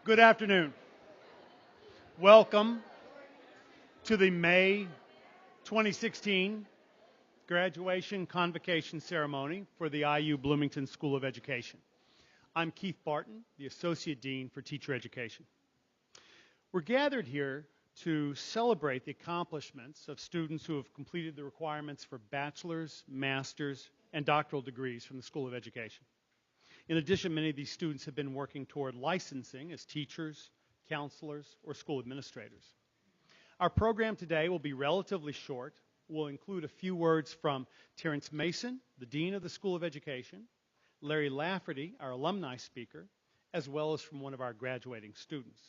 Good afternoon. Welcome to the May 2016 graduation convocation ceremony for the IU Bloomington School of Education. I'm Keith Barton, the Associate Dean for Teacher Education. We're gathered here to celebrate the accomplishments of students who have completed the requirements for bachelor's, master's, and doctoral degrees from the School of Education. In addition, many of these students have been working toward licensing as teachers, counselors, or school administrators. Our program today will be relatively short. We'll include a few words from Terrence Mason, the Dean of the School of Education, Larry Lafferty, our alumni speaker, as well as from one of our graduating students.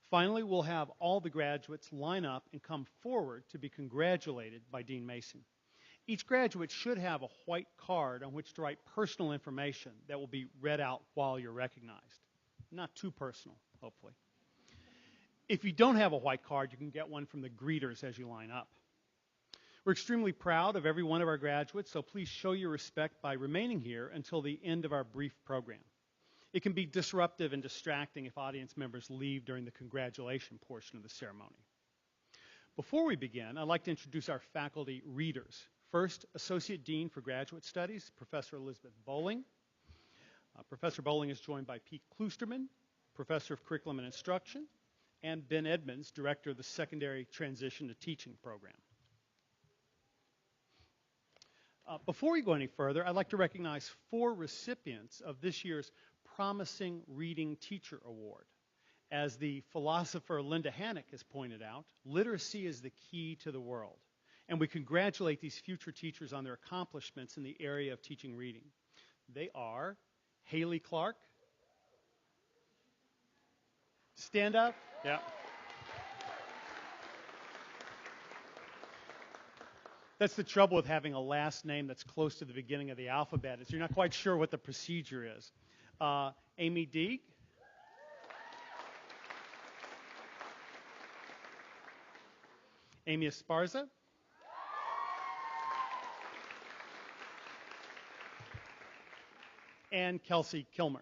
Finally, we'll have all the graduates line up and come forward to be congratulated by Dean Mason. Each graduate should have a white card on which to write personal information that will be read out while you're recognized. Not too personal, hopefully. If you don't have a white card, you can get one from the greeters as you line up. We're extremely proud of every one of our graduates, so please show your respect by remaining here until the end of our brief program. It can be disruptive and distracting if audience members leave during the congratulation portion of the ceremony. Before we begin, I'd like to introduce our faculty readers. First, Associate Dean for Graduate Studies, Professor Elizabeth Bowling. Professor Bowling is joined by Pete Kloosterman, Professor of Curriculum and Instruction, and Ben Edmonds, Director of the Secondary Transition to Teaching Program. Before we go any further, I'd like to recognize 4 recipients of this year's Promising Reading Teacher Award. As the philosopher Linda Hannock has pointed out, literacy is the key to the world. And we congratulate these future teachers on their accomplishments in the area of teaching reading. They are Haley Clark. Stand up. Yeah. That's the trouble with having a last name that's close to the beginning of the alphabet, is you're not quite sure what the procedure is. Amy Deeg. Amy Esparza. And Kelsey Kilmer.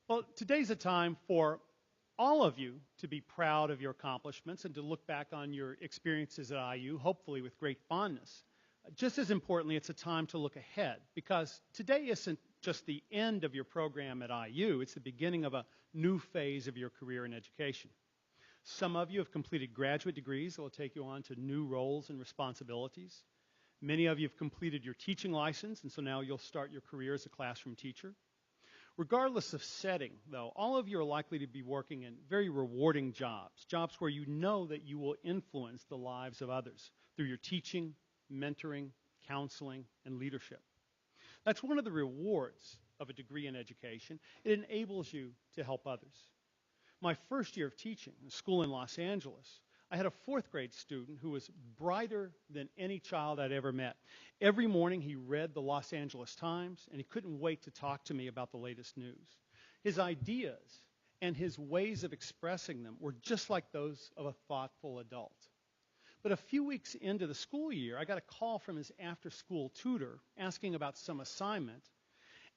Well, today's a time for all of you to be proud of your accomplishments and to look back on your experiences at IU, hopefully with great fondness. Just as importantly, it's a time to look ahead, because today isn't just the end of your program at IU, it's the beginning of a new phase of your career in education. Some of you have completed graduate degrees that will take you on to new roles and responsibilities. Many of you have completed your teaching license, and so now you'll start your career as a classroom teacher. Regardless of setting, though, all of you are likely to be working in very rewarding jobs, jobs where you know that you will influence the lives of others through your teaching, mentoring, counseling, and leadership. That's one of the rewards of a degree in education. It enables you to help others. My first year of teaching in a school in Los Angeles, I had a 4th grade student who was brighter than any child I'd ever met. Every morning he read the Los Angeles Times, and he couldn't wait to talk to me about the latest news. His ideas and his ways of expressing them were just like those of a thoughtful adult. But a few weeks into the school year, I got a call from his after-school tutor asking about some assignment,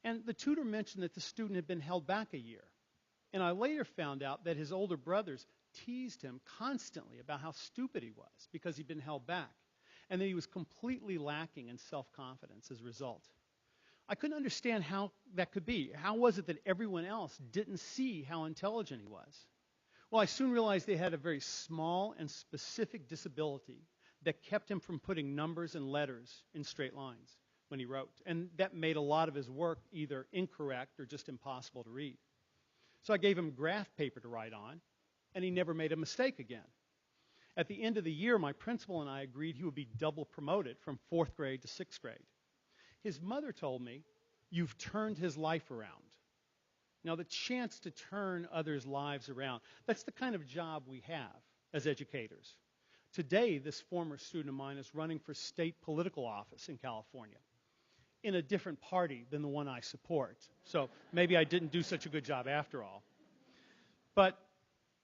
and the tutor mentioned that the student had been held back a year. And I later found out that his older brothers teased him constantly about how stupid he was because he'd been held back, and that he was completely lacking in self-confidence as a result. I couldn't understand how that could be. How was it that everyone else didn't see how intelligent he was? Well, I soon realized they had a very small and specific disability that kept him from putting numbers and letters in straight lines when he wrote, and that made a lot of his work either incorrect or just impossible to read. So I gave him graph paper to write on, and he never made a mistake again. At the end of the year, my principal and I agreed he would be double promoted from 4th grade to 6th grade. His mother told me, "You've turned his life around." Now, the chance to turn others' lives around, that's the kind of job we have as educators. Today, this former student of mine is running for state political office in California, in a different party than the one I support. So maybe I didn't do such a good job after all. But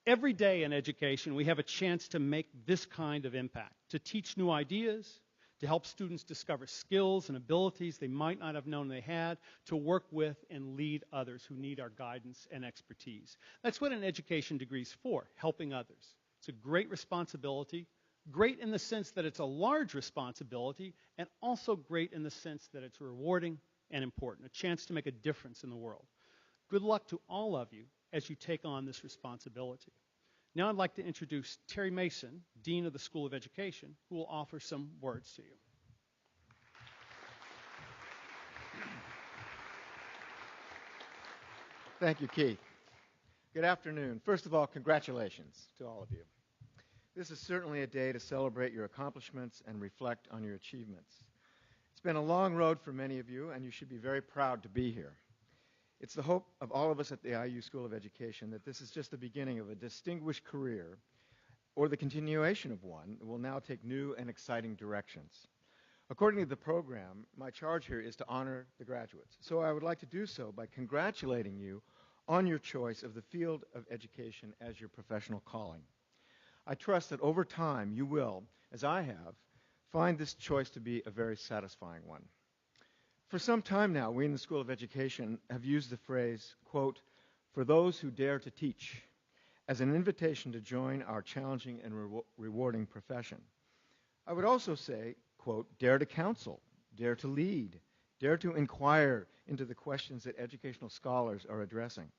every day in education, we have a chance to make this kind of impact, to teach new ideas, to help students discover skills and abilities they might not have known they had, to work with and lead others who need our guidance and expertise. That's what an education degree is for, helping others. It's a great responsibility, great in the sense that it's a large responsibility, and also great in the sense that it's rewarding and important, a chance to make a difference in the world. Good luck to all of you as you take on this responsibility. Now I'd like to introduce Terry Mason, Dean of the School of Education, who will offer some words to you. Thank you, Keith. Good afternoon. First of all, congratulations to all of you. This is certainly a day to celebrate your accomplishments and reflect on your achievements. It's been a long road for many of you, and you should be very proud to be here. It's the hope of all of us at the IU School of Education that this is just the beginning of a distinguished career or the continuation of one that will now take new and exciting directions. According to the program, my charge here is to honor the graduates. So I would like to do so by congratulating you on your choice of the field of education as your professional calling. I trust that over time you will, as I have, find this choice to be a very satisfying one. For some time now, we in the School of Education have used the phrase, quote, "for those who dare to teach," as an invitation to join our challenging and rewarding profession. I would also say, quote, "dare to counsel, dare to lead, dare to inquire into the questions that educational scholars are addressing."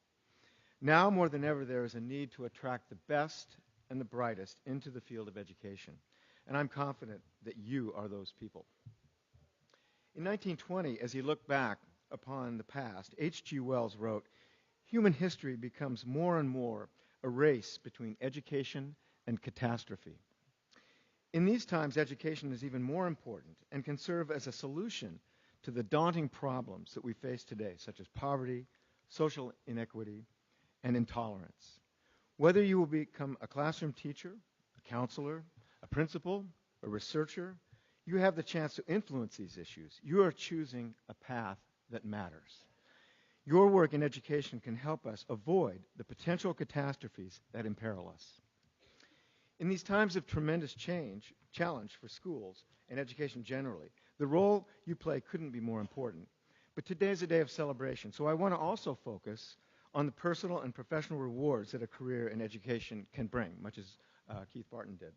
Now more than ever, there is a need to attract the best and the brightest into the field of education, and I'm confident that you are those people. In 1920, as he looked back upon the past, H.G. Wells wrote, "Human history becomes more and more a race between education and catastrophe." In these times, education is even more important and can serve as a solution to the daunting problems that we face today, such as poverty, social inequity, and intolerance. Whether you will become a classroom teacher, a counselor, a principal, a researcher, you have the chance to influence these issues. You are choosing a path that matters. Your work in education can help us avoid the potential catastrophes that imperil us. In these times of tremendous challenge for schools and education generally, the role you play couldn't be more important. But today is a day of celebration, so I want to also focus on the personal and professional rewards that a career in education can bring, much as Keith Barton did.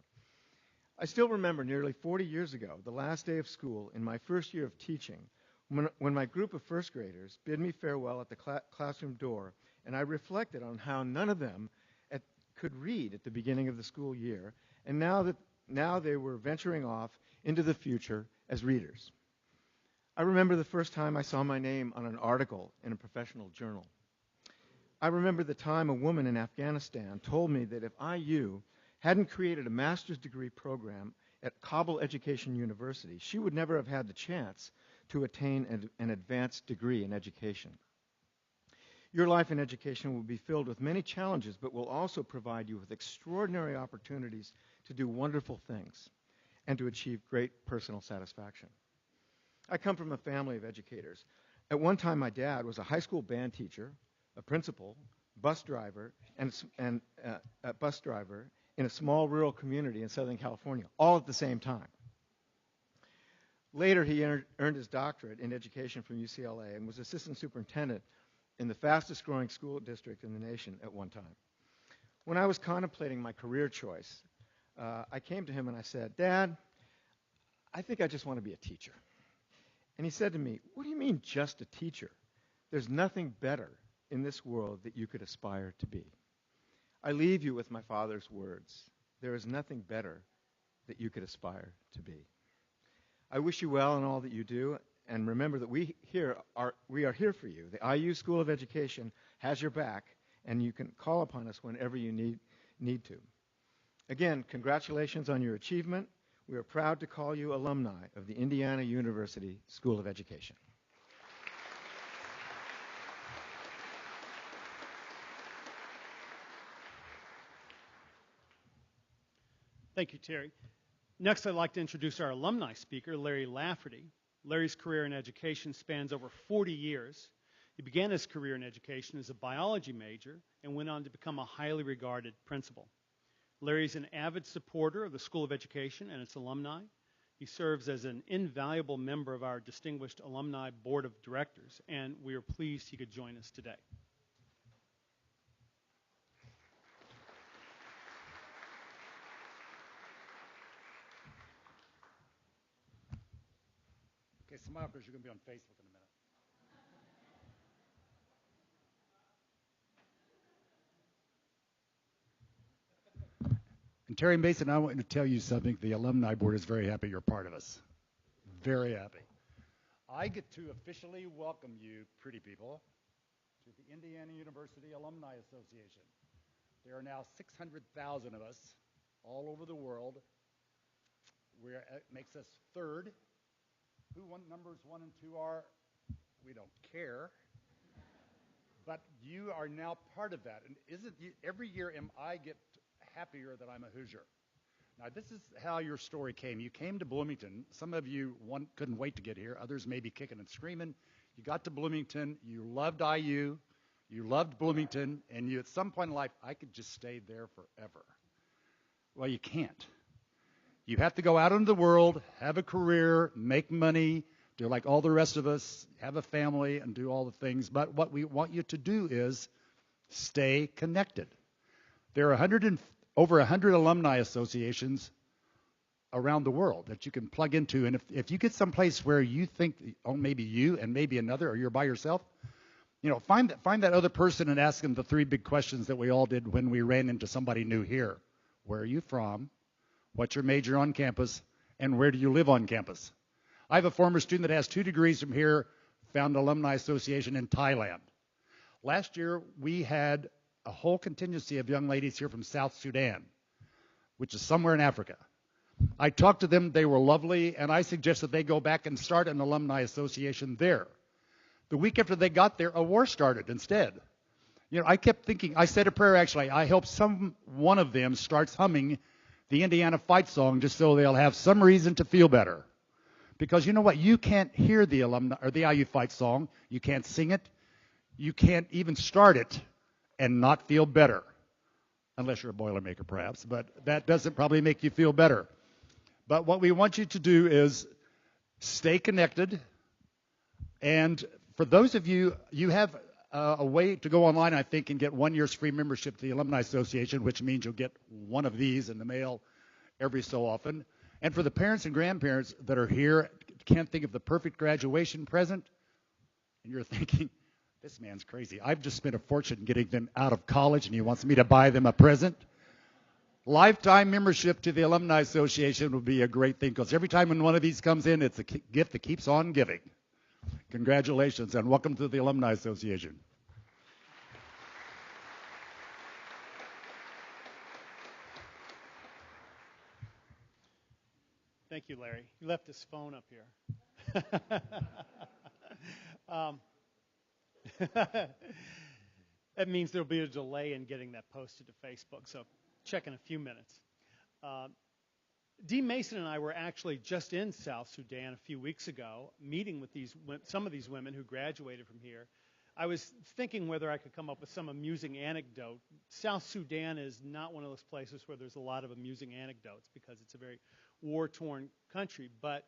I still remember nearly 40 years ago, the last day of school in my first year of teaching, when my group of first graders bid me farewell at the classroom door, and I reflected on how none of them could read at the beginning of the school year, and now they were venturing off into the future as readers. I remember the first time I saw my name on an article in a professional journal. I remember the time a woman in Afghanistan told me that if IU hadn't created a master's degree program at Kabul Education University, she would never have had the chance to attain an advanced degree in education. Your life in education will be filled with many challenges, but will also provide you with extraordinary opportunities to do wonderful things and to achieve great personal satisfaction. I come from a family of educators. At one time, my dad was a high school band teacher, a principal, bus driver, and a bus driver in a small rural community in Southern California, all at the same time. Later, he earned his doctorate in education from UCLA and was assistant superintendent in the fastest growing school district in the nation at one time. When I was contemplating my career choice, I came to him and I said, "Dad, I think I just want to be a teacher." And he said to me, "What do you mean just a teacher? There's nothing better in this world that you could aspire to be." I leave you with my father's words. There is nothing better that you could aspire to be. I wish you well in all that you do, and remember that we are here for you. The IU School of Education has your back, and you can call upon us whenever you need to. Again, congratulations on your achievement. We are proud to call you alumni of the Indiana University School of Education. Thank you, Terry. Next, I'd like to introduce our alumni speaker, Larry Lafferty. Larry's career in education spans over 40 years. He began his career in education as a biology major and went on to become a highly regarded principal. Larry's an avid supporter of the School of Education and its alumni. He serves as an invaluable member of our distinguished alumni board of directors, and we are pleased he could join us today. Okay, smile because you're going to be on Facebook in a minute. And Terry Mason, I want to tell you something. The alumni board is very happy you're part of us. Very happy. I get to officially welcome you, pretty people, to the Indiana University Alumni Association. There are now 600,000 of us all over the world. It makes us third. Who numbers 1 and 2 are, we don't care. But you are now part of that. And every year I get happier that I'm a Hoosier. Now, this is how your story came. You came to Bloomington. Some of you couldn't wait to get here. Others may be kicking and screaming. You got to Bloomington. You loved IU. You loved Bloomington. And you, at some point in life, I could just stay there forever. Well, you can't. You have to go out into the world, have a career, make money, do like all the rest of us, have a family, and do all the things. But what we want you to do is stay connected. There are over 100 alumni associations around the world that you can plug into. And if you get someplace where you think, oh, maybe you and maybe another, or you're by yourself, find that other person and ask them the 3 big questions that we all did when we ran into somebody new here. Where are you from? What's your major on campus? And where do you live on campus? I have a former student that has 2 degrees from here, found an alumni association in Thailand. Last year, we had a whole contingency of young ladies here from South Sudan, which is somewhere in Africa. I talked to them. They were lovely, and I suggested they go back and start an alumni association there. The week after they got there, a war started instead. I kept thinking, I said a prayer actually, I hope one of them starts humming the Indiana fight song just so they'll have some reason to feel better. Because you know what? You can't hear the alumni or the IU fight song. You can't sing it. You can't even start it and not feel better. Unless you're a Boilermaker, perhaps. But that doesn't probably make you feel better. But what we want you to do is stay connected. And for those of you, you have a way to go online, I think, and get 1 year's free membership to the Alumni Association, which means you'll get one of these in the mail every so often. And for the parents and grandparents that are here, can't think of the perfect graduation present, and you're thinking, this man's crazy. I've just spent a fortune getting them out of college, and he wants me to buy them a present. Lifetime membership to the Alumni Association would be a great thing, because every time when one of these comes in, it's a gift that keeps on giving. Congratulations, and welcome to the Alumni Association. Thank you, Larry. You left his phone up here. That means there'll be a delay in getting that posted to Facebook, so check in a few minutes. Dean Mason and I were actually just in South Sudan a few weeks ago, meeting with some of these women who graduated from here. I was thinking whether I could come up with some amusing anecdote. South Sudan is not one of those places where there's a lot of amusing anecdotes because it's a very war-torn country. But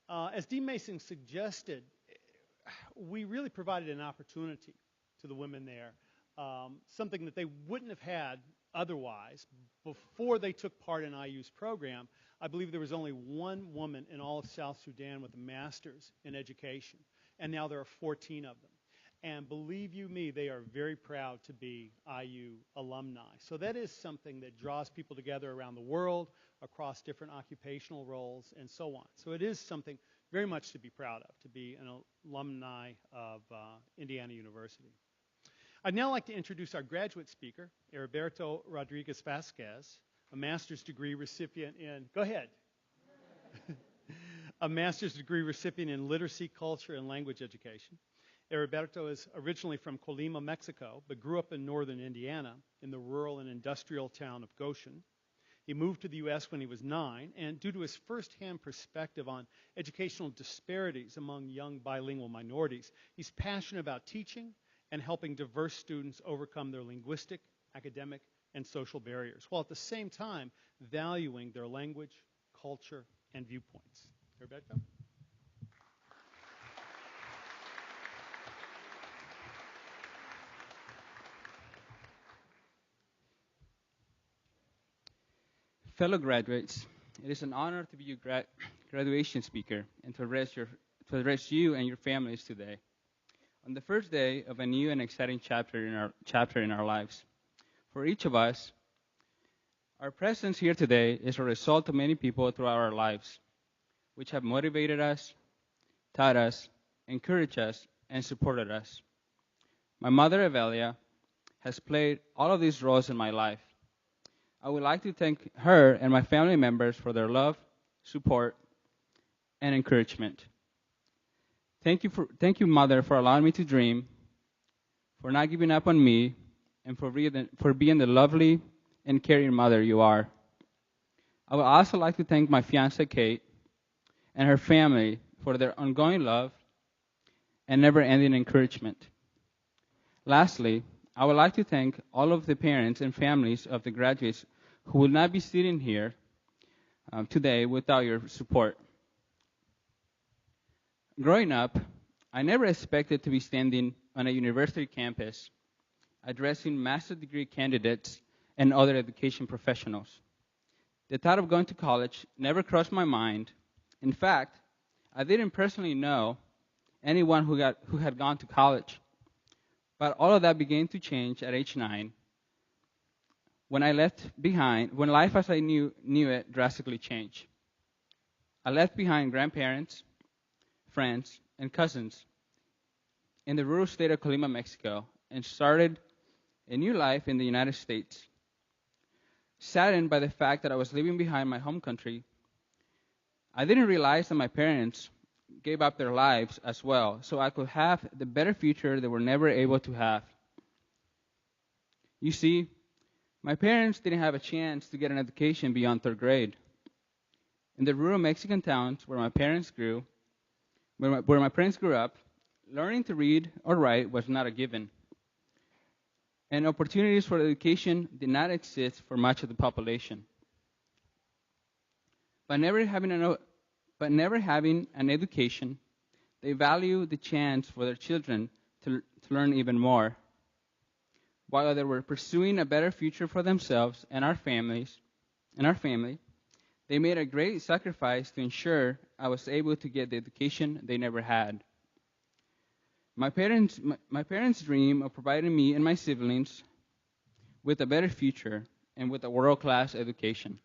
as Dean Mason suggested, we really provided an opportunity to the women there, something that they wouldn't have had otherwise. Before they took part in IU's program, I believe there was only one woman in all of South Sudan with a master's in education, and now there are 14 of them. And believe you me, they are very proud to be IU alumni. So that is something that draws people together around the world, across different occupational roles, and so on. So it is something very much to be proud of, to be an alumni of Indiana University. I'd now like to introduce our graduate speaker, Heriberto Rodriguez Vasquez, a master's degree recipient in, go ahead, a master's degree recipient in literacy, culture, and language education. Heriberto is originally from Colima, Mexico, but grew up in northern Indiana in the rural and industrial town of Goshen. He moved to the U.S. when he was 9, and due to his firsthand perspective on educational disparities among young bilingual minorities, he's passionate about teaching and helping diverse students overcome their linguistic, academic, and social barriers, while at the same time valuing their language, culture, and viewpoints. Rebecca? Fellow graduates, it is an honor to be your graduation speaker and to address you and your families today on the first day of a new and exciting chapter in our lives. For each of us, our presence here today is a result of many people throughout our lives, which have motivated us, taught us, encouraged us, and supported us. My mother, Evelia, has played all of these roles in my life. I would like to thank her and my family members for their love, support, and encouragement. Thank you, Mother, for allowing me to dream, for not giving up on me, and for being the lovely and caring mother you are. I would also like to thank my fiancée, Kate, and her family for their ongoing love and never-ending encouragement. Lastly, I would like to thank all of the parents and families of the graduates who will not be sitting here today without your support. Growing up, I never expected to be standing on a university campus addressing master's degree candidates and other education professionals. The thought of going to college never crossed my mind. In fact, I didn't personally know anyone who had gone to college. But all of that began to change at age 9 when life as I knew it drastically changed. I left behind grandparents, friends, and cousins in the rural state of Colima, Mexico, and started a new life in the United States. Saddened by the fact that I was leaving behind my home country, I didn't realize that my parents gave up their lives as well so I could have the better future they were never able to have. You see, my parents didn't have a chance to get an education beyond 3rd grade. In the rural Mexican towns where my parents grew up, learning to read or write was not a given. And opportunities for education did not exist for much of the population. By never having an education, they value the chance for their children to learn even more. While they were pursuing a better future for themselves and our family, they made a great sacrifice to ensure I was able to get the education they never had. My parents' dream of providing me and my siblings with a better future and with a world-class education.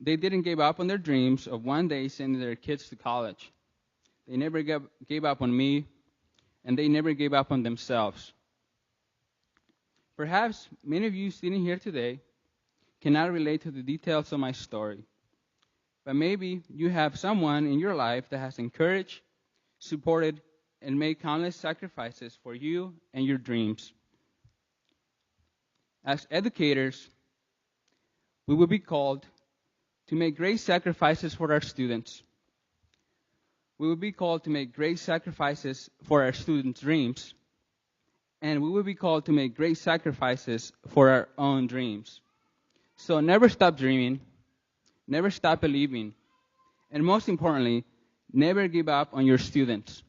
They didn't give up on their dreams of one day sending their kids to college. They never gave up on me, and they never gave up on themselves. Perhaps many of you sitting here today cannot relate to the details of my story, but maybe you have someone in your life that has encouraged, supported, and made countless sacrifices for you and your dreams. As educators, we will be called to make great sacrifices for our students. We will be called to make great sacrifices for our students' dreams. And we will be called to make great sacrifices for our own dreams. So never stop dreaming, never stop believing, and most importantly, never give up on your students.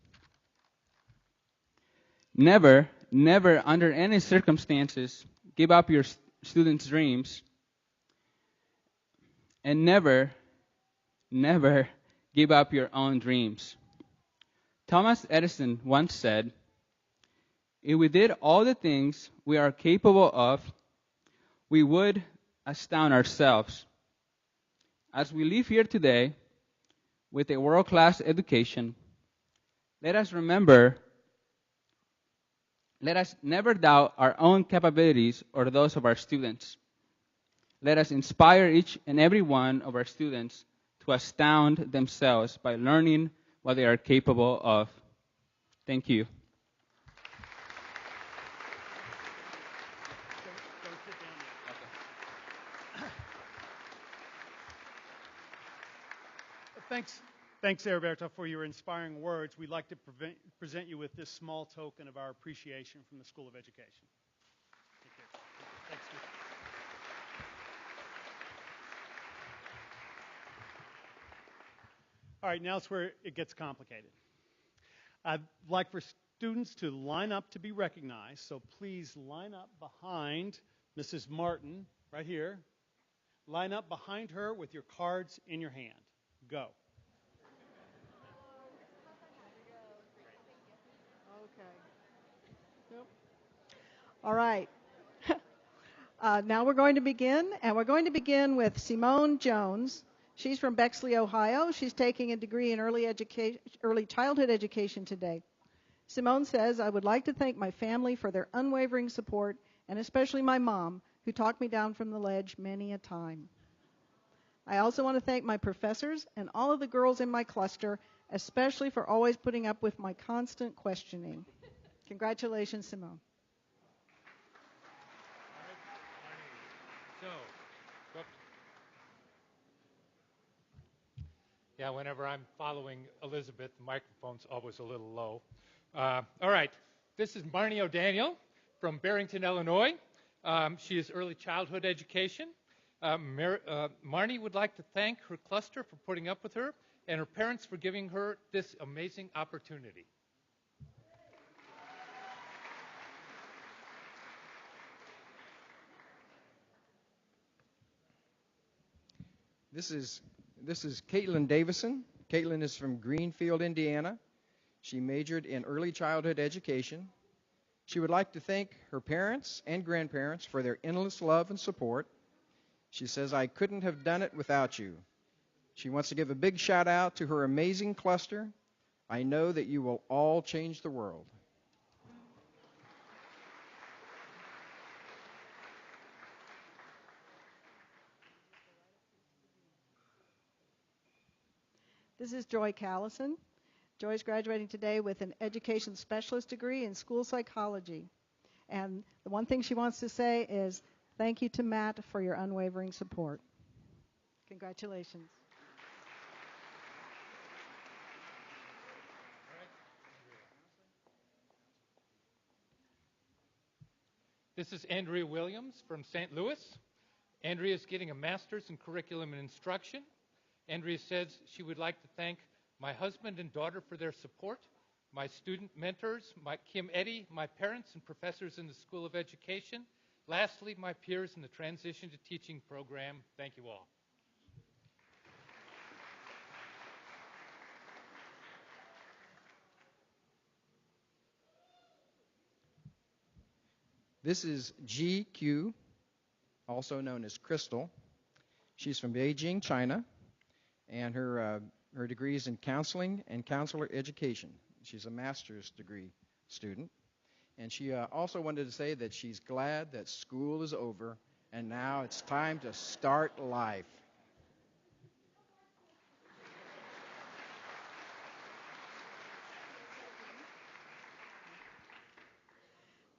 Never under any circumstances give up your students' dreams. And never give up your own dreams. Thomas Edison once said, "If we did all the things we are capable of, we would astound ourselves." As we leave here today with a world-class education, let us never doubt our own capabilities or those of our students. Let us inspire each and every one of our students to astound themselves by learning what they are capable of. Thank you. Thanks, Heriberto, for your inspiring words. We'd like to present you with this small token of our appreciation from the School of Education. Thanks. All right, now it's where it gets complicated. I'd like for students to line up to be recognized, so please line up behind Mrs. Martin, right here. Line up behind her with your cards in your hand. Go. Okay. Yep. All right. Now we're going to begin, and we're going to begin with Simone Jones. She's from Bexley, Ohio. She's taking a degree in early childhood education today. Simone says, I would like to thank my family for their unwavering support, and especially my mom, who talked me down from the ledge many a time. I also want to thank my professors and all of the girls in my cluster, especially for always putting up with my constant questioning. Congratulations, Simone. Yeah, whenever I'm following Elizabeth, the microphone's always a little low. All right, this is Marnie O'Daniel from Barrington, Illinois. She is early childhood education. Marnie would like to thank her cluster for putting up with her and her parents for giving her this amazing opportunity. This is Caitlin Davison. Caitlin is from Greenfield, Indiana. She majored in early childhood education. She would like to thank her parents and grandparents for their endless love and support. She says, I couldn't have done it without you. She wants to give a big shout out to her amazing cluster. I know that you will all change the world. This is Joy Callison. Joy's graduating today with an education specialist degree in school psychology. And the one thing she wants to say is thank you to Matt for your unwavering support. Congratulations. This is Andrea Williams from St. Louis. Andrea is getting a master's in curriculum and instruction. Andrea says she would like to thank my husband and daughter for their support, my student mentors, Kim Eddy, my parents and professors in the School of Education. Lastly, my peers in the Transition to Teaching program. Thank you all. This is GQ, also known as Crystal. She's from Beijing, China, and her degree is in counseling and counselor education. She's a master's degree student. And she also wanted to say that she's glad that school is over and now it's time to start life.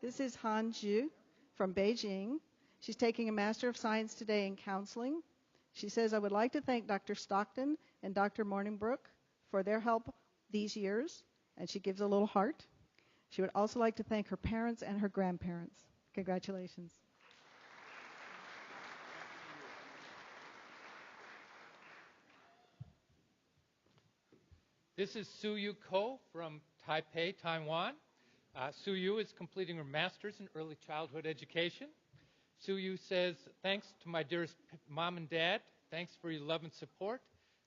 This is Han Zhu from Beijing. She's taking a Master of Science today in counseling. She says, I would like to thank Dr. Stockton and Dr. Morningbrook for their help these years. And she gives a little heart. She would also like to thank her parents and her grandparents. Congratulations. This is Suyu Ko from Taipei, Taiwan. Suyu is completing her master's in early childhood education. Suyu says, thanks to my dearest mom and dad. Thanks for your love and support.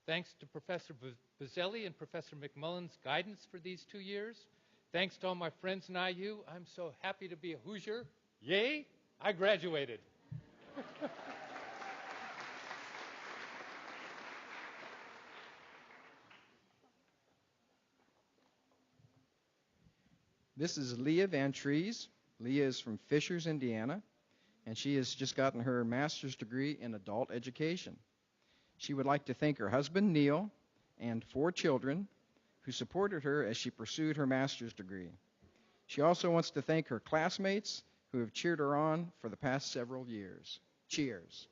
Thanks to Professor Bazzelli and Professor McMullen's guidance for these 2 years. Thanks to all my friends in IU. I'm so happy to be a Hoosier. Yay, I graduated. This is Leah Van Trees. Leah is from Fishers, Indiana, and she has just gotten her master's degree in adult education. She would like to thank her husband, Neil, and 4 children who supported her as she pursued her master's degree. She also wants to thank her classmates who have cheered her on for the past several years. Cheers.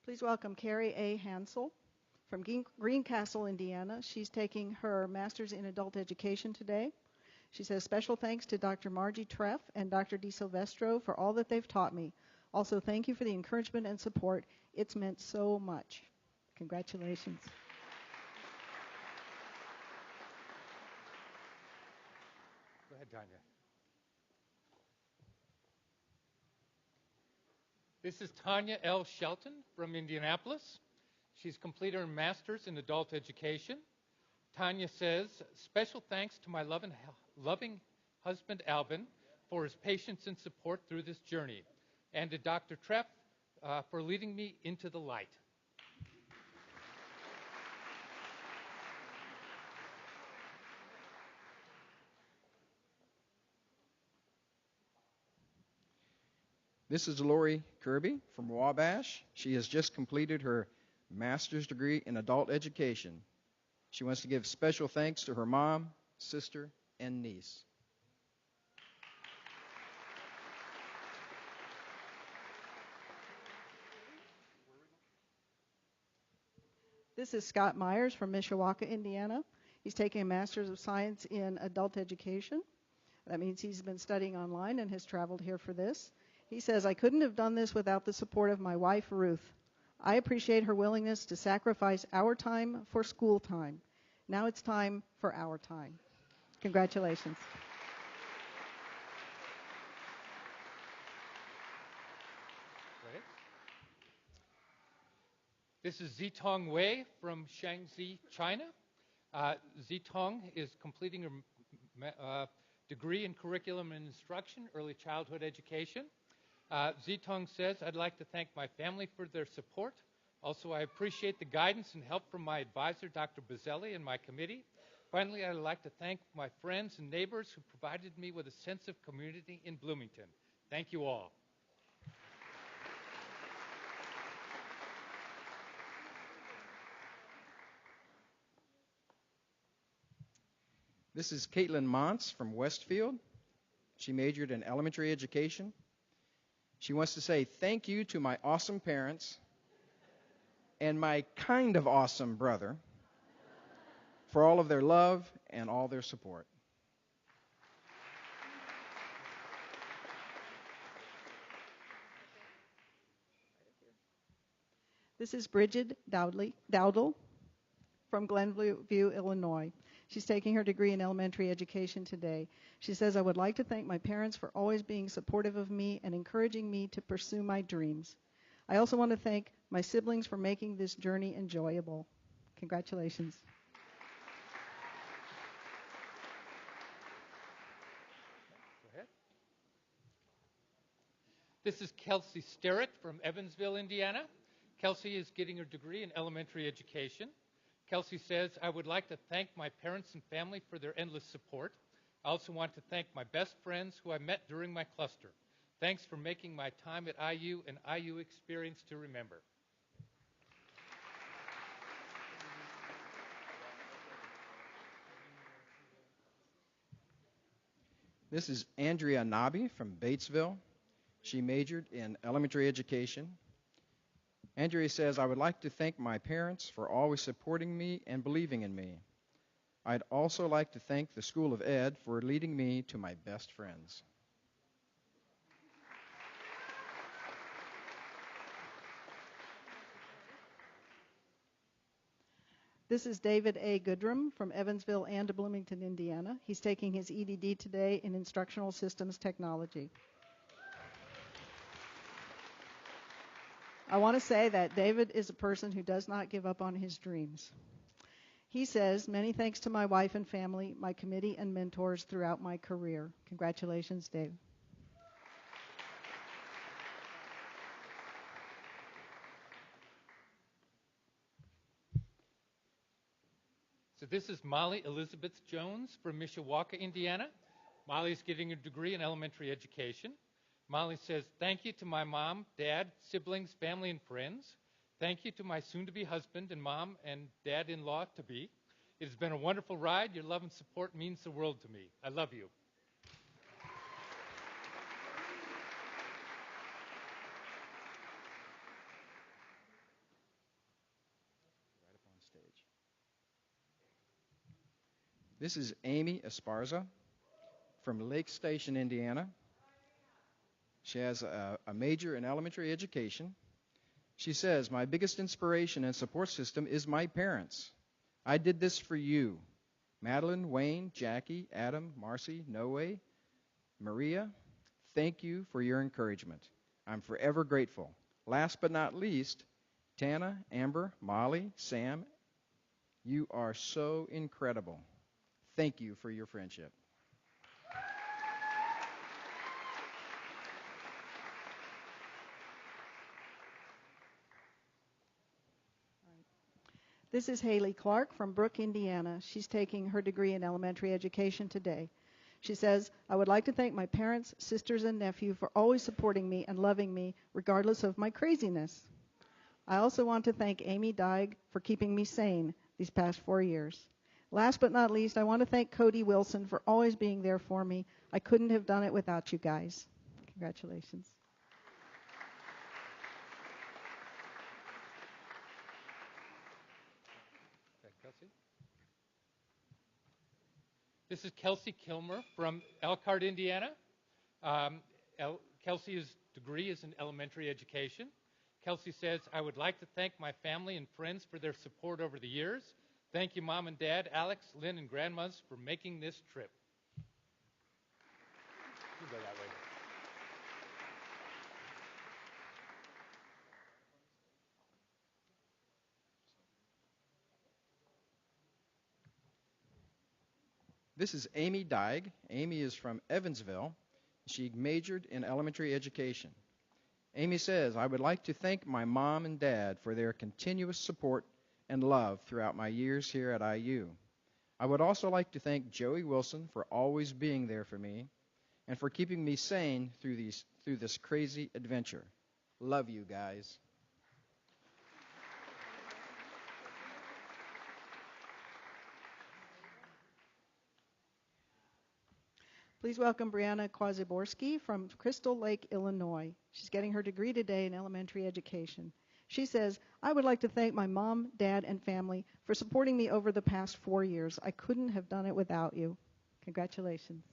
Please welcome Carrie A. Hansel from Greencastle, Indiana. She's taking her master's in adult education today. She says, special thanks to Dr. Margie Treff and Dr. DiSilvestro for all that they've taught me. Also, thank you for the encouragement and support. It's meant so much. Congratulations. Go ahead, Tanya. This is Tanya L. Shelton from Indianapolis. She's completed her master's in adult education. Tanya says, special thanks to my loving husband, Alvin, for his patience and support through this journey, and to Dr. Treff for leading me into the light. This is Lori Kirby from Wabash. She has just completed her master's degree in adult education. She wants to give special thanks to her mom, sister, and niece. This is Scott Myers from Mishawaka, Indiana. He's taking a Master's of Science in Adult Education. That means he's been studying online and has traveled here for this. He says, I couldn't have done this without the support of my wife, Ruth. I appreciate her willingness to sacrifice our time for school time. Now it's time for our time. Congratulations. Great. This is Zitong Wei from Shaanxi, China. Zitong is completing her degree in curriculum and instruction, early childhood education. Zitong says, I'd like to thank my family for their support. Also, I appreciate the guidance and help from my advisor, Dr. Bazzelli, and my committee. Finally, I'd like to thank my friends and neighbors who provided me with a sense of community in Bloomington. Thank you all. This is Caitlin Montz from Westfield. She majored in elementary education. She wants to say thank you to my awesome parents and my kind of awesome brother for all of their love and all their support. This is Bridget Dowdle from Glenview, Illinois. She's taking her degree in elementary education today. She says, I would like to thank my parents for always being supportive of me and encouraging me to pursue my dreams. I also want to thank my siblings for making this journey enjoyable. Congratulations. Go ahead. This is Kelsey Sterritt from Evansville, Indiana. Kelsey is getting her degree in elementary education. Kelsey says, I would like to thank my parents and family for their endless support. I also want to thank my best friends who I met during my cluster. Thanks for making my time at IU an IU experience to remember. This is Andrea Nabi from Batesville. She majored in elementary education. Andrea says, I would like to thank my parents for always supporting me and believing in me. I'd also like to thank the School of Ed for leading me to my best friends. This is David A. Goodrum from Evansville and Bloomington, Indiana. He's taking his EDD today in Instructional Systems Technology. I want to say that David is a person who does not give up on his dreams. He says, many thanks to my wife and family, my committee and mentors throughout my career. Congratulations, Dave. So this is Molly Elizabeth Jones from Mishawaka, Indiana. Molly's getting a degree in elementary education. Molly says, thank you to my mom, dad, siblings, family, and friends. Thank you to my soon-to-be husband and mom and dad-in-law-to-be. It has been a wonderful ride. Your love and support means the world to me. I love you. Right up on stage. This is Amy Esparza. from Lake Station, Indiana. She has a major in elementary education. She says, my biggest inspiration and support system is my parents. I did this for you. Madeline, Wayne, Jackie, Adam, Marcy, Noe, Maria, thank you for your encouragement. I'm forever grateful. Last but not least, Tana, Amber, Molly, Sam, you are so incredible. Thank you for your friendship. This is Haley Clark from Brooke, Indiana. She's taking her degree in elementary education today. She says, I would like to thank my parents, sisters, and nephew for always supporting me and loving me regardless of my craziness. I also want to thank Amy Dyke for keeping me sane these past 4 years. Last but not least, I want to thank Cody Wilson for always being there for me. I couldn't have done it without you guys. Congratulations. Kelsey? This is Kelsey Kilmer from Elkhart, Indiana. Kelsey's degree is in elementary education. Kelsey says, I would like to thank my family and friends for their support over the years. Thank you, Mom and Dad, Alex, Lynn, and grandmas for making this trip. You go that way. This is Amy Dyke. Amy is from Evansville. She majored in elementary education. Amy says, I would like to thank my mom and dad for their continuous support and love throughout my years here at IU. I would also like to thank Joey Wilson for always being there for me and for keeping me sane through this crazy adventure. Love you guys. Please welcome Brianna Kwaziborski from Crystal Lake, Illinois. She's getting her degree today in elementary education. She says, I would like to thank my mom, dad, and family for supporting me over the past 4 years. I couldn't have done it without you. Congratulations.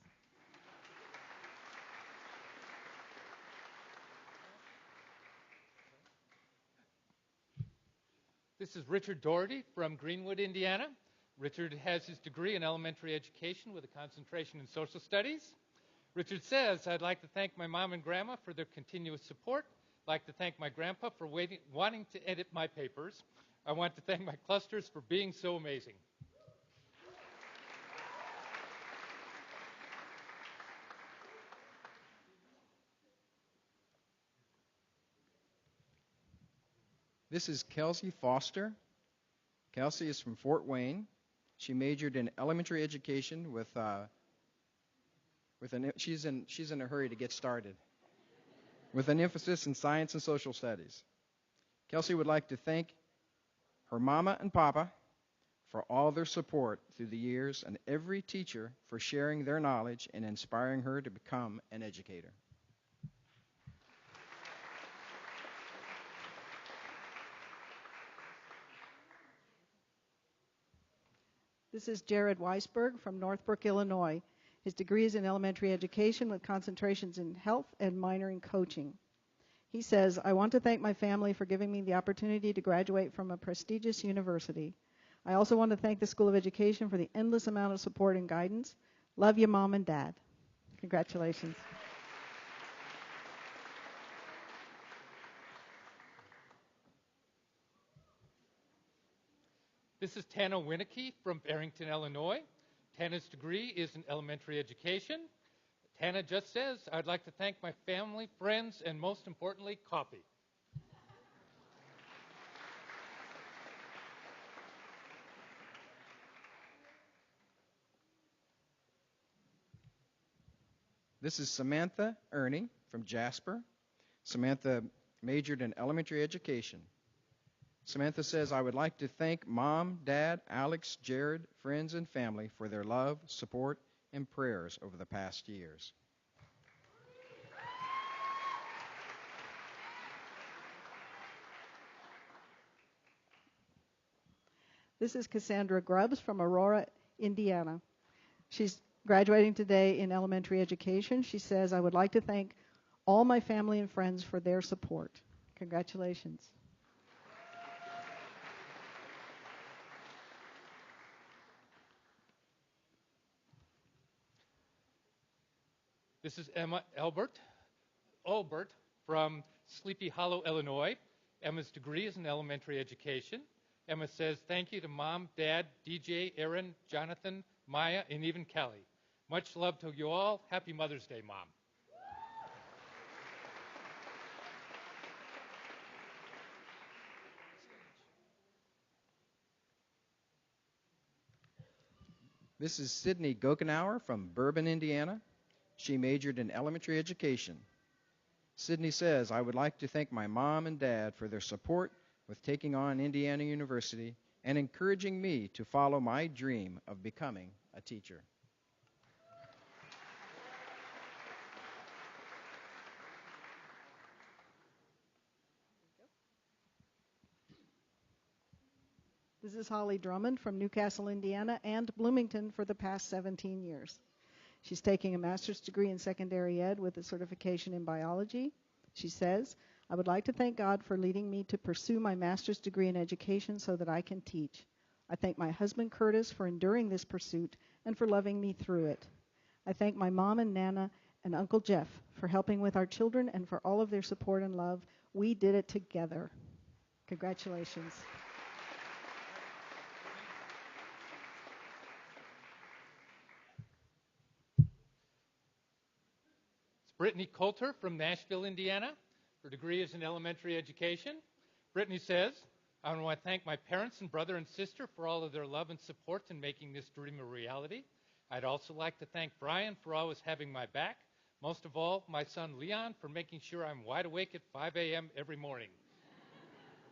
This is Richard Doherty from Greenwood, Indiana. Richard has his degree in elementary education with a concentration in social studies. Richard says, I'd like to thank my mom and grandma for their continuous support. I'd like to thank my grandpa for wanting to edit my papers. I want to thank my clusters for being so amazing. This is Kelsey Foster. Kelsey is from Fort Wayne. She majored in elementary education she's in a hurry to get started, with an emphasis in science and social studies. Kelsey would like to thank her mama and papa for all their support through the years and every teacher for sharing their knowledge and inspiring her to become an educator. This is Jared Weisberg from Northbrook, Illinois. His degree is in elementary education with concentrations in health and minor in coaching. He says, I want to thank my family for giving me the opportunity to graduate from a prestigious university. I also want to thank the School of Education for the endless amount of support and guidance. Love you, Mom and Dad. Congratulations. This is Tana Winnicky from Barrington, Illinois. Tana's degree is in elementary education. Tana just says, I'd like to thank my family, friends, and most importantly, coffee. This is Samantha Ernie from Jasper. Samantha majored in elementary education. Samantha says, I would like to thank Mom, Dad, Alex, Jared, friends, and family for their love, support, and prayers over the past years. This is Cassandra Grubbs from Aurora, Indiana. She's graduating today in elementary education. She says, I would like to thank all my family and friends for their support. Congratulations. This is Emma Olbert from Sleepy Hollow, Illinois. Emma's degree is in elementary education. Emma says, thank you to Mom, Dad, DJ, Aaron, Jonathan, Maya, and even Kelly. Much love to you all. Happy Mother's Day, Mom. This is Sydney Gokenauer from Bourbon, Indiana. She majored in elementary education. Sydney says, I would like to thank my mom and dad for their support with taking on Indiana University and encouraging me to follow my dream of becoming a teacher. This is Holly Drummond from Newcastle, Indiana, and Bloomington for the past 17 years. She's taking a master's degree in secondary ed with a certification in biology. She says, I would like to thank God for leading me to pursue my master's degree in education so that I can teach. I thank my husband, Curtis, for enduring this pursuit and for loving me through it. I thank my mom and Nana and Uncle Jeff for helping with our children and for all of their support and love. We did it together. Congratulations. Brittany Coulter from Nashville, Indiana. Her degree is in elementary education. Brittany says, I want to thank my parents and brother and sister for all of their love and support in making this dream a reality. I'd also like to thank Brian for always having my back. Most of all, my son Leon for making sure I'm wide awake at 5 a.m. every morning.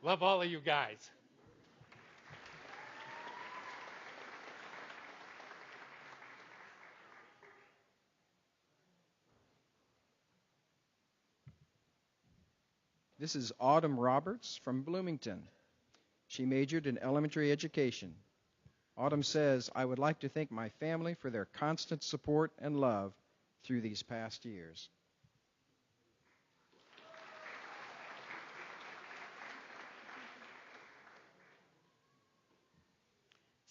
Love all of you guys. This is Autumn Roberts from Bloomington. She majored in elementary education. Autumn says, I would like to thank my family for their constant support and love through these past years.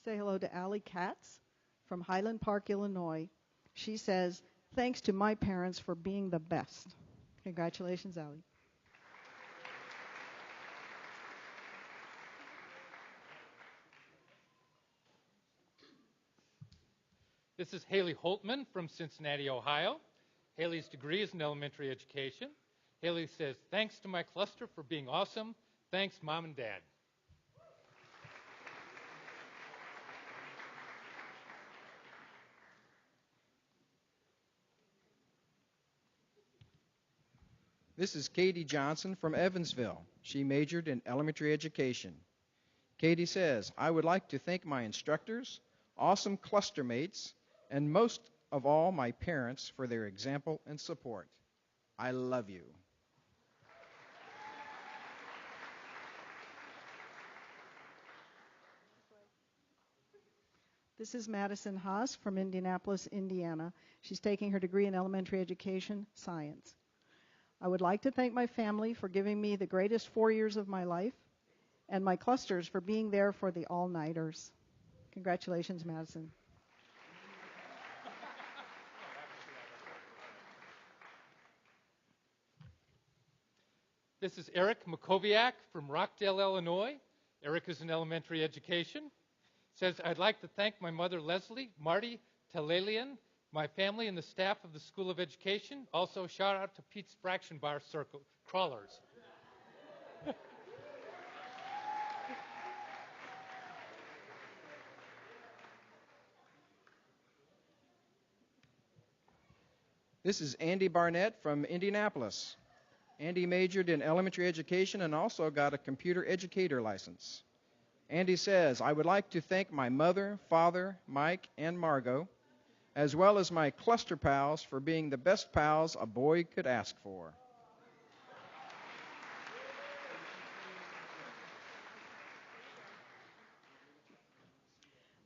Say hello to Allie Katz from Highland Park, Illinois. She says, thanks to my parents for being the best. Congratulations, Allie. This is Haley Holtman from Cincinnati, Ohio. Haley's degree is in elementary education. Haley says, thanks to my cluster for being awesome. Thanks, Mom and Dad. This is Katie Johnson from Evansville. She majored in elementary education. Katie says, I would like to thank my instructors, awesome cluster mates, and most of all, my parents for their example and support. I love you. This is Madison Haas from Indianapolis, Indiana. She's taking her degree in elementary education, science. I would like to thank my family for giving me the greatest 4 years of my life and my clusters for being there for the all-nighters. Congratulations, Madison. This is Eric Makoviak from Rockdale, Illinois. Eric is in elementary education. Says, I'd like to thank my mother, Leslie, Marty, Talalian, my family, and the staff of the School of Education. Also, shout out to Pete's Fraction Bar Circle Crawlers. This is Andy Barnett from Indianapolis. Andy majored in elementary education and also got a computer educator license. Andy says, I would like to thank my mother, father, Mike, and Margot, as well as my cluster pals for being the best pals a boy could ask for.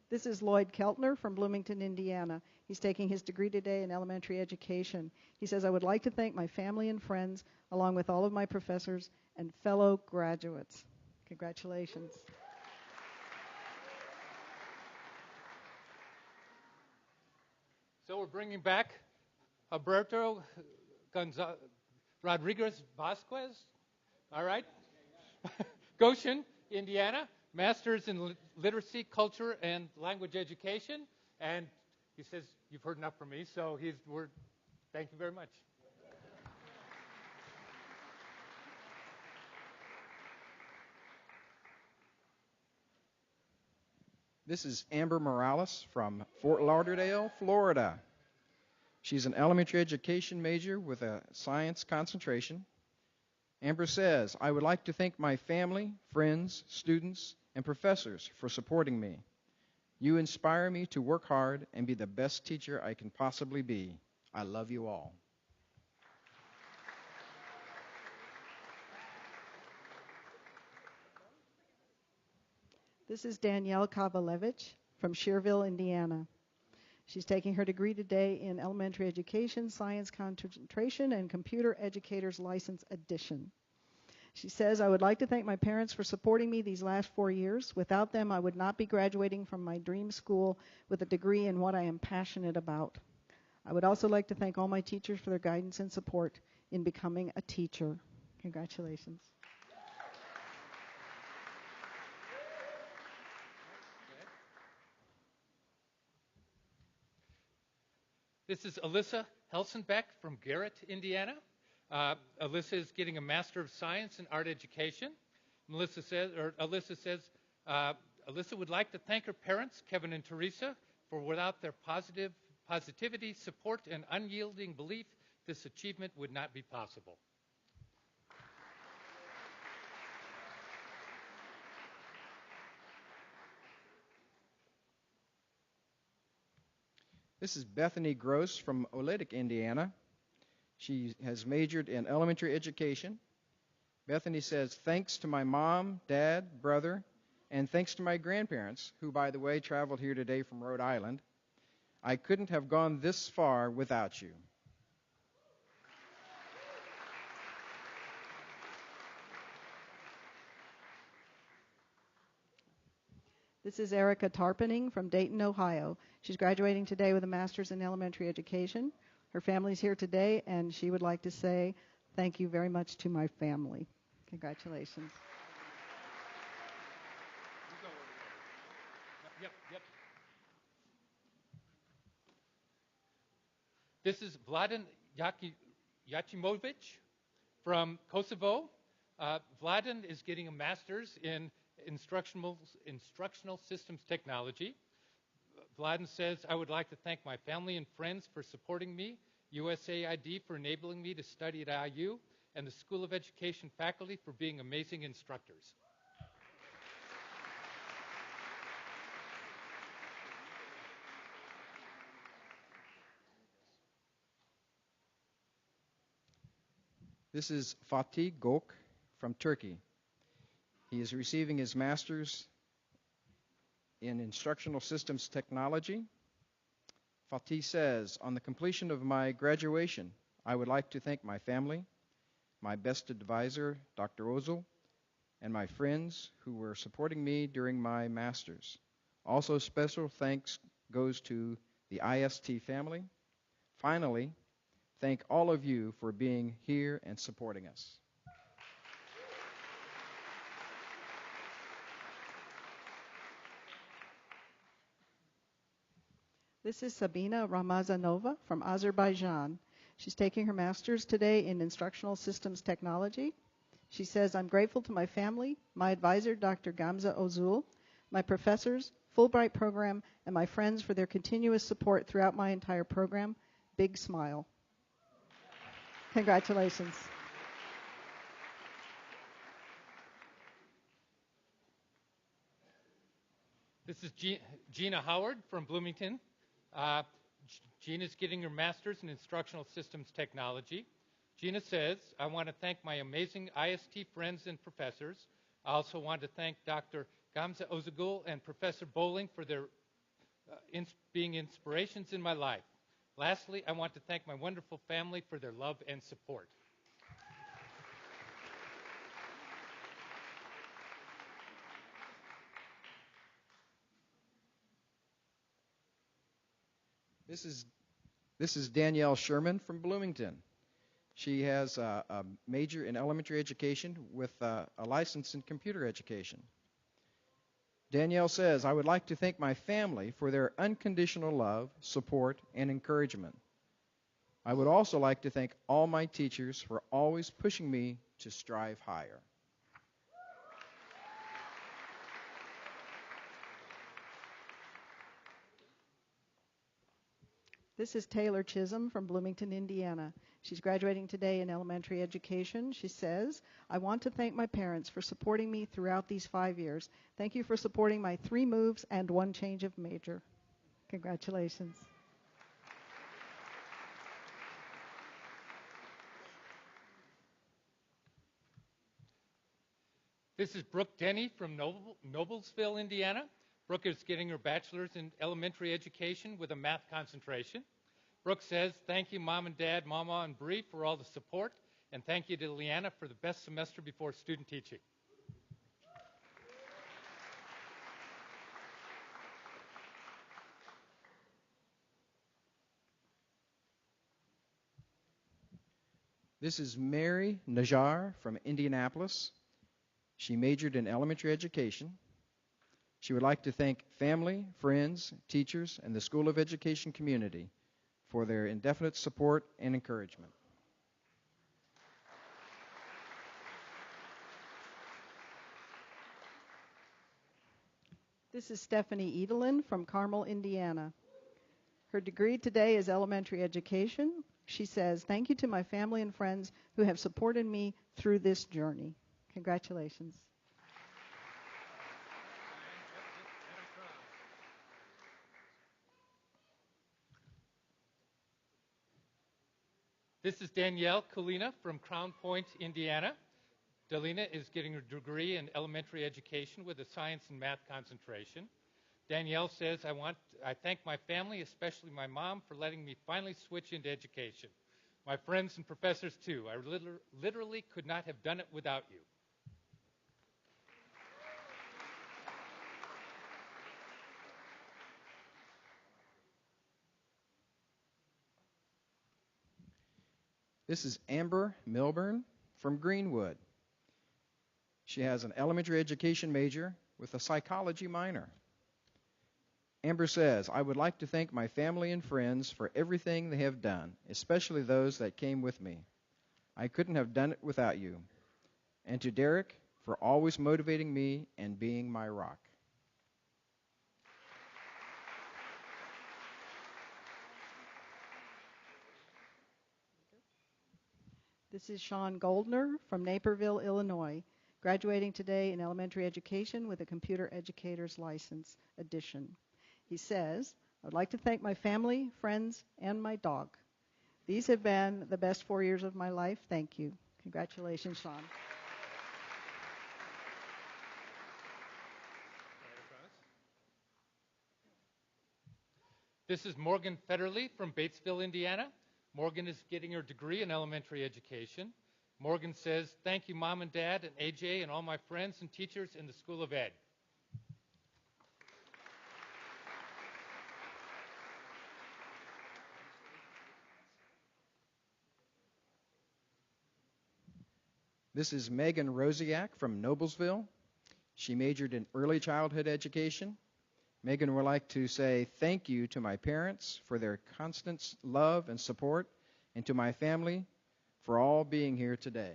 This is Lloyd Keltner from Bloomington, Indiana. He's taking his degree today in elementary education. He says, I would like to thank my family and friends, along with all of my professors and fellow graduates. Congratulations. So we're bringing back Alberto Rodriguez Vasquez. All right. Goshen, Indiana, Master's in Literacy, Culture, and Language Education. And he says, you've heard enough from me, so thank you very much. This is Amber Morales from Fort Lauderdale, Florida. She's an elementary education major with a science concentration. Amber says, I would like to thank my family, friends, students, and professors for supporting me. You inspire me to work hard and be the best teacher I can possibly be. I love you all. This is Danielle Kavalevich from Schererville, Indiana. She's taking her degree today in elementary education, science concentration, and computer educator's license addition. She says, I would like to thank my parents for supporting me these last 4 years. Without them, I would not be graduating from my dream school with a degree in what I am passionate about. I would also like to thank all my teachers for their guidance and support in becoming a teacher. Congratulations. This is Alyssa Helsenbeck from Garrett, Indiana. Alyssa is getting a Master of Science in Art Education. Alyssa says, Alyssa would like to thank her parents, Kevin and Teresa, for without their positivity, support, and unyielding belief, this achievement would not be possible. This is Bethany Gross from Oleitic, Indiana. She has majored in elementary education. Bethany says, thanks to my mom, dad, brother, and thanks to my grandparents, who, by the way, traveled here today from Rhode Island, I couldn't have gone this far without you. This is Erica Tarpening from Dayton, Ohio. She's graduating today with a master's in elementary education. Her family's here today, and she would like to say thank you very much to my family. Congratulations. Yep. This is Vladan Jacimovic from Kosovo. Vladan is getting a master's in instructional systems technology. Vladan says, I would like to thank my family and friends for supporting me, USAID for enabling me to study at IU, and the School of Education faculty for being amazing instructors. This is Fatih Gok from Turkey. He is receiving his master's in instructional systems technology. Fatih says, on the completion of my graduation, I would like to thank my family, my best advisor, Dr. Ozil, and my friends who were supporting me during my master's. Also, special thanks goes to the IST family. Finally, thank all of you for being here and supporting us. This is Sabina Ramazanova from Azerbaijan. She's taking her master's today in instructional systems technology. She says, I'm grateful to my family, my advisor, Dr. Gamze Ozul, my professors, Fulbright program, and my friends for their continuous support throughout my entire program. Big smile. Congratulations. This is Gina Howard from Bloomington. Gina's getting her master's in instructional systems technology. Gina says, I want to thank my amazing IST friends and professors. I also want to thank Dr. Gamze Ozugul and Professor Bowling for their being inspirations in my life. Lastly, I want to thank my wonderful family for their love and support. This is Danielle Sherman from Bloomington. She has a major in elementary education with a license in computer education. Danielle says, I would like to thank my family for their unconditional love, support, and encouragement. I would also like to thank all my teachers for always pushing me to strive higher. This is Taylor Chisholm from Bloomington, Indiana. She's graduating today in elementary education. She says, I want to thank my parents for supporting me throughout these 5 years. Thank you for supporting my 3 moves and 1 change of major. Congratulations. This is Brooke Denny from Noblesville, Indiana. Brooke is getting her bachelor's in elementary education with a math concentration. Brooke says, thank you, Mom and Dad, Mama and Bree, for all the support, and thank you to Leanna for the best semester before student teaching. This is Mary Najar from Indianapolis. She majored in elementary education. She would like to thank family, friends, teachers, and the School of Education community for their indefinite support and encouragement. This is Stephanie Edelin from Carmel, Indiana. Her degree today is elementary education. She says, thank you to my family and friends who have supported me through this journey. Congratulations. This is Danielle Kalina from Crown Point, Indiana. Delina is getting her degree in elementary education with a science and math concentration. Danielle says, I thank my family, especially my mom, for letting me finally switch into education. My friends and professors, too. I literally could not have done it without you. This is Amber Milburn from Greenwood. She has an elementary education major with a psychology minor. Amber says, I would like to thank my family and friends for everything they have done, especially those that came with me. I couldn't have done it without you. And to Derek for always motivating me and being my rock. This is Sean Goldner from Naperville, Illinois, graduating today in elementary education with a computer educator's license edition. He says, I would like to thank my family, friends, and my dog. These have been the best 4 years of my life. Thank you. Congratulations, Sean. This is Morgan Federley from Batesville, Indiana. Morgan is getting her degree in elementary education. Morgan says, thank you, Mom and Dad, and AJ, and all my friends and teachers in the School of Ed. This is Megan Rosiak from Noblesville. She majored in early childhood education. Megan would like to say thank you to my parents for their constant love and support, and to my family for all being here today.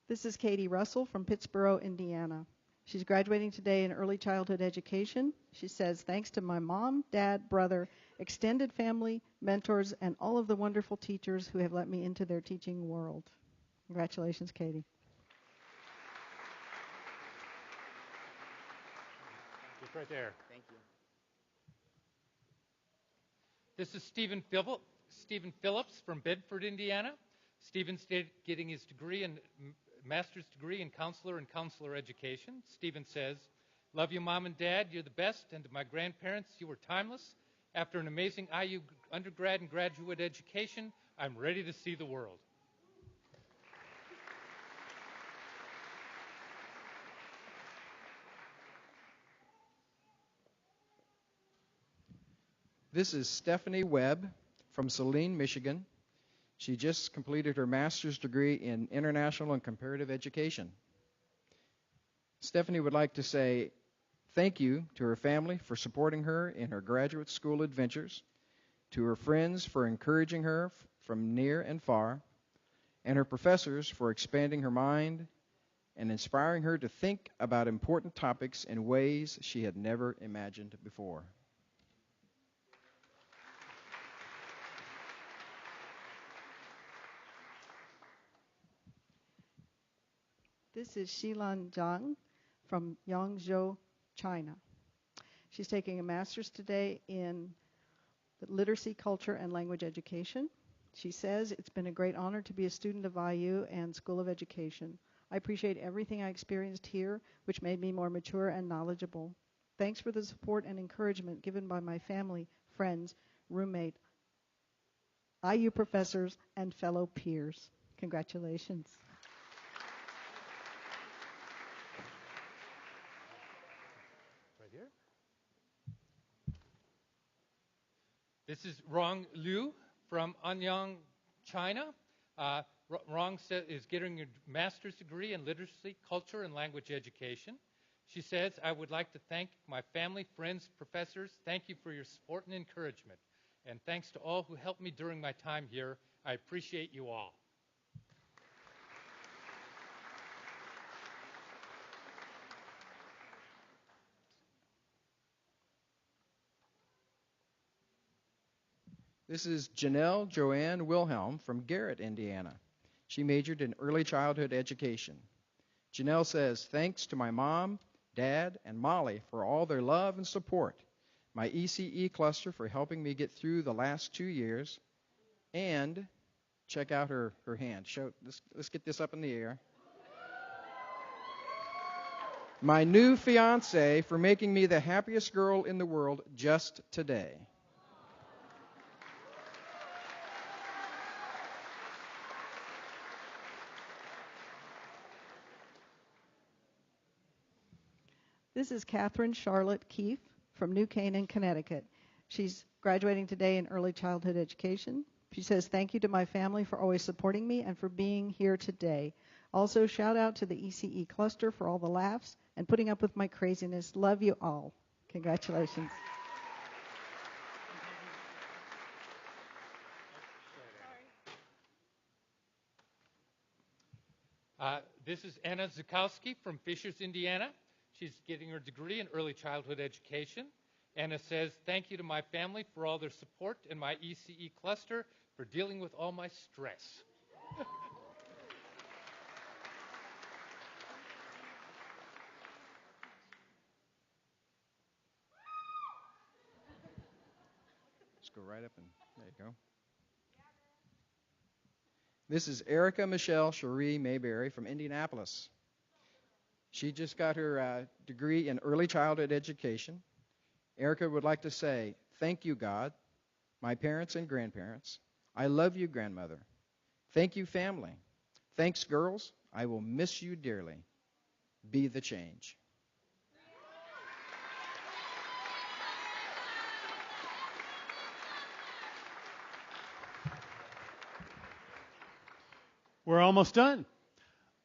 This is Katie Russell from Pittsboro, Indiana. She's graduating today in early childhood education. She says, thanks to my mom, dad, brother, extended family, mentors, and all of the wonderful teachers who have let me into their teaching world. Congratulations, Katie. Just right there. Thank you. This is Stephen Phillips from Bedford, Indiana. Stephen's getting his master's degree in counselor and counselor education. Stephen says, "Love you, Mom and Dad. You're the best. And to my grandparents, you were timeless. After an amazing IU undergrad and graduate education, I'm ready to see the world." This is Stephanie Webb from Saline, Michigan. She just completed her master's degree in international and comparative education. Stephanie would like to say thank you to her family for supporting her in her graduate school adventures, to her friends for encouraging her from near and far, and her professors for expanding her mind and inspiring her to think about important topics in ways she had never imagined before. This is Xilan Zhang from Yangzhou, China. She's taking a master's today in literacy, culture, and language education. She says, "It's been a great honor to be a student of IU and School of Education. I appreciate everything I experienced here, which made me more mature and knowledgeable. Thanks for the support and encouragement given by my family, friends, roommate, IU professors, and fellow peers." Congratulations. Right here. This is Rong Liu from Anyang, China. Rong is getting her master's degree in literacy, culture, and language education. She says, "I would like to thank my family, friends, professors. Thank you for your support and encouragement. And thanks to all who helped me during my time here. I appreciate you all." This is Janelle Joanne Wilhelm from Garrett, Indiana. She majored in early childhood education. Janelle says, "Thanks to my mom, Dad, and Molly for all their love and support, my ECE cluster for helping me get through the last 2 years, and," check out her hand. Let's get this up in the air. "My new fiance for making me the happiest girl in the world just today." This is Catherine Charlotte Keefe from New Canaan, Connecticut. She's graduating today in early childhood education. She says, "Thank you to my family for always supporting me and for being here today. Also, shout out to the ECE cluster for all the laughs and putting up with my craziness. Love you all." Congratulations. This is Anna Zukowski from Fishers, Indiana. She's getting her degree in early childhood education. Anna says, "Thank you to my family for all their support and my ECE cluster for dealing with all my stress." Just go right up and there you go. This is Erica Michelle Cherie Mayberry from Indianapolis. She just got her degree in early childhood education. Erica would like to say, "Thank you, God, my parents and grandparents. I love you, grandmother. Thank you, family. Thanks, girls. I will miss you dearly. Be the change." We're almost done.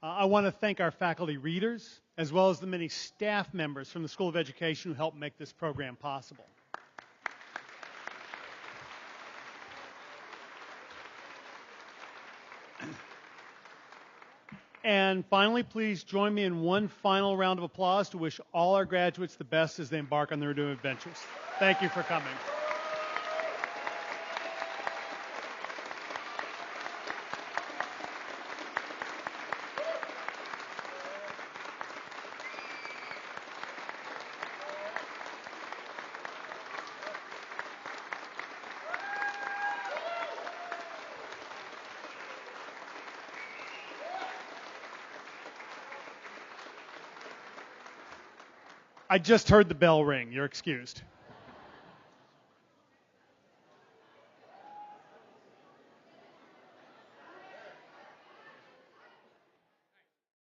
I want to thank our faculty readers, as well as the many staff members from the School of Education who helped make this program possible. And finally, please join me in one final round of applause to wish all our graduates the best as they embark on their new adventures. Thank you for coming. I just heard the bell ring. You're excused.